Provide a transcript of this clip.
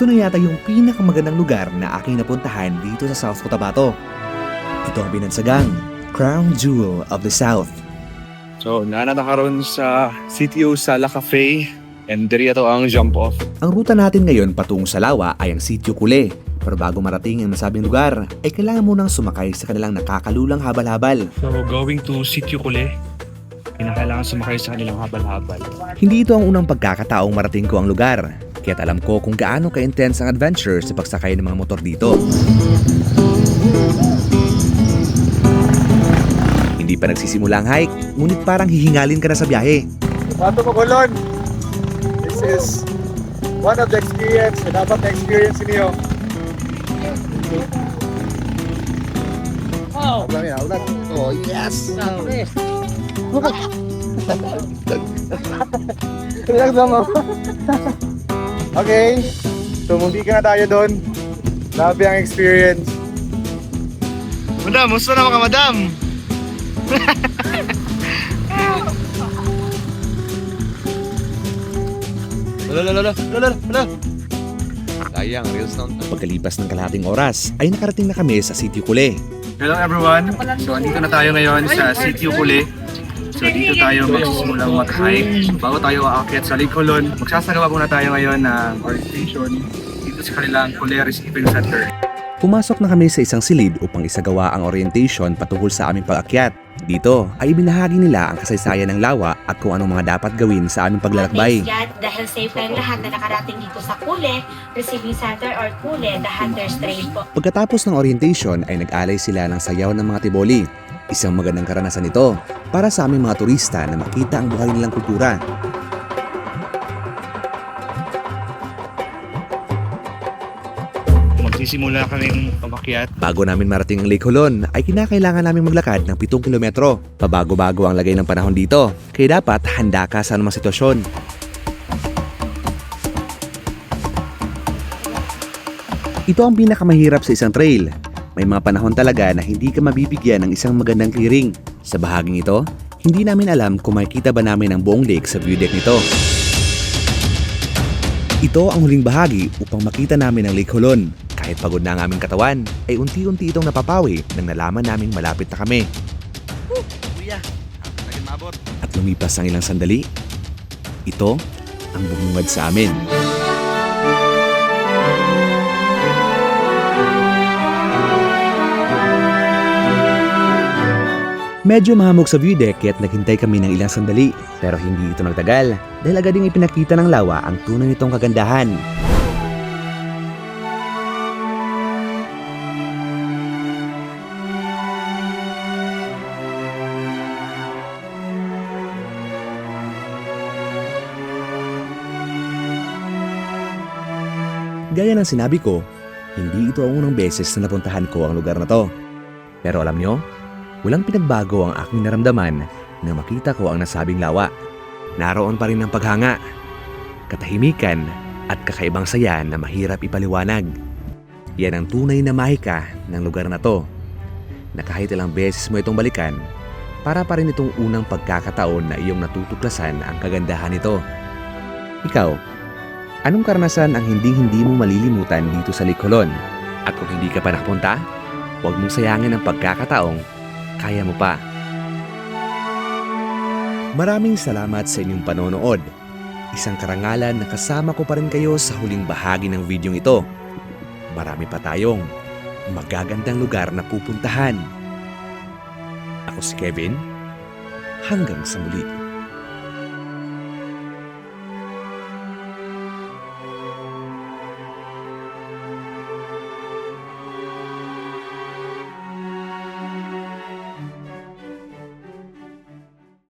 Ito na yata yung pinakamagandang lugar na aking napuntahan dito sa South Cotabato. Ito ang binansagang Crown Jewel of the South. So, nanatakaroon sa CTO Sala Cafe and diri ito ang jump off. Ang ruta natin ngayon patungo sa Lawa ay ang Sitio Cule. Pero bago marating ang nasabing lugar, ay kailangan munang sumakay sa kanilang nakakalulang habal-habal. So, going to Sitio Cule, kinakailangan sumakay sa kanilang habal-habal. Hindi ito ang unang pagkakataong marating ko ang lugar, kaya't alam ko kung gaano ka-intense ang adventure sa pagsakay ng mga motor dito. Hindi pa nagsisimula ang hike, ngunit parang hihingalin ka na sa biyahe. Pato Magulon, this is one of the experience na dapat na-experience niyo. Oh, Oh, yes! sabi. Okay, so mundi ka na tayo doon. Grabe ang experience. Madam, musta naman ka, madam? Sayang, reels na. Pagkalipas ng kalahating oras, ay nakarating na kami sa Sitio Cule. Hello everyone! So, andito na tayo ngayon sa Sitio Cule. So, dito tayo magsisimulang mag-hike. So, bago tayo aakyat sa Lake Colon, magsasagawa muna tayo ngayon ng orientation dito sa kanilang Cule Receiving Center. Pumasok na kami sa isang silid upang isagawa ang orientation patungkol sa aming pag-akyat. Dito ay ibinahagi nila ang kasaysayan ng Lawa at kung anong mga dapat gawin sa aming paglalakbay. Thanks God, dahil safe kayong lahat na nakarating dito sa Cule Receiving Center or Cule, the Hunter's Trail po. Pagkatapos ng orientation ay nag-alay sila ng sayaw ng mga tiboli. Isang magandang karanasan ito para sa aming mga turista na makita ang buhay nilang kultura. Magsisimula kaming pamakyat. Bago namin marating ang Lake Colon ay kinakailangan namin maglakad ng 7 kilometro. Pabago-bago ang lagay ng panahon dito, kaya dapat handa ka sa anumang sitwasyon. Ito ang pinakamahirap sa isang trail. May mga panahon talaga na hindi ka mabibigyan ng isang magandang clearing. Sa bahaging ito, hindi namin alam kung makikita ba namin ang buong lake sa view deck nito. Ito ang huling bahagi upang makita namin ang Lake Colon. Kahit pagod na ang aming katawan, ay unti-unti itong napapawi nang nalaman naming malapit na kami. Kuya, ako na rin mabot. At lumipas ang ilang sandali, ito ang bumungad sa amin. Medyo mahamog sa view deck kaya't naghintay kami ng ilang sandali. Pero hindi ito nagtagal dahil agad ding ipinakita ng Lawa ang tunay nitong kagandahan. Gaya ng sinabi ko, hindi ito ang unang beses na napuntahan ko ang lugar na to. Pero alam nyo, walang pinagbago ang aking naramdaman nang makita ko ang nasabing Lawa. Naroon pa rin ang paghanga, katahimikan at kakaibang saya na mahirap ipaliwanag. Yan ang tunay na mahika ng lugar na to, na kahit ilang beses mo itong balikan, para pa rin itong unang pagkakataon na iyong natutuklasan ang kagandahan nito. Ikaw, anong karanasan ang hindi mo malilimutan dito sa Lake Colon? At kung hindi ka pa nakapunta, huwag mong sayangin ang pagkakataong kaya mo pa. Maraming salamat sa inyong panonood. Isang karangalan na kasama ko pa rin kayo sa huling bahagi ng videong ito. Marami pa tayong magagandang lugar na pupuntahan. Ako si Kevin. Hanggang sa muli.